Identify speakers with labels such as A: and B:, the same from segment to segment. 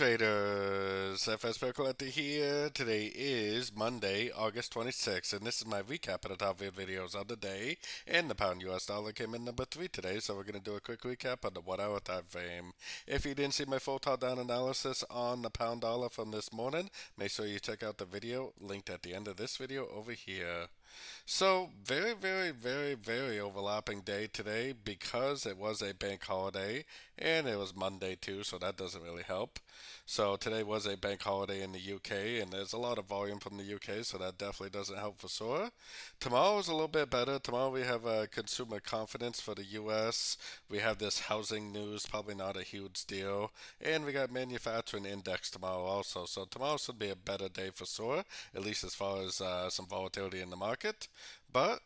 A: traders, FX Pip Collector here. Today is Monday, August 26th, and this is my recap of the top 8 videos of the day. And the pound US dollar came in number 3 today, so we're going to do a quick recap of the 1 hour time frame. If you didn't see my full top down analysis on the pound dollar from this morning, make sure you check out the video linked at the end of this video over here. So, very overlapping day today because it was a bank holiday and it was Monday too, so that doesn't really help. So, today was a bank holiday in the UK and there's a lot of volume from the UK, so that definitely doesn't help for sure. Tomorrow is a little bit better. Tomorrow we have consumer confidence for the US. We have this housing news, probably not a huge deal. And we got manufacturing index tomorrow also. So, tomorrow should be a better day for sure, at least as far as some volatility in the market. But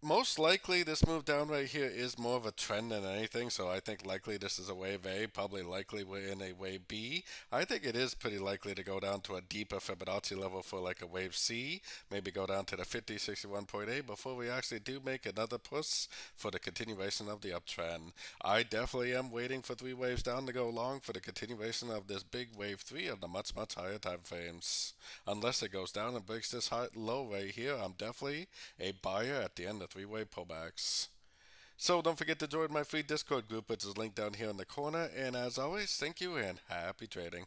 A: most likely this move down right here is more of a trend than anything, so I think likely this is a wave A, probably likely we're in a wave B. I think it is pretty likely to go down to a deeper Fibonacci level for like a wave C, maybe go down to the 5061.8 before we actually do make another push for the continuation of the uptrend. I definitely am waiting for 3 waves down to go long for the continuation of this big wave 3 of the much higher time frames. Unless it goes down and breaks this high low right here, I'm definitely a buyer at the end of 3-way pullbacks. So don't forget to join my free Discord group, which is linked down here in the corner. And as always, thank you and happy trading.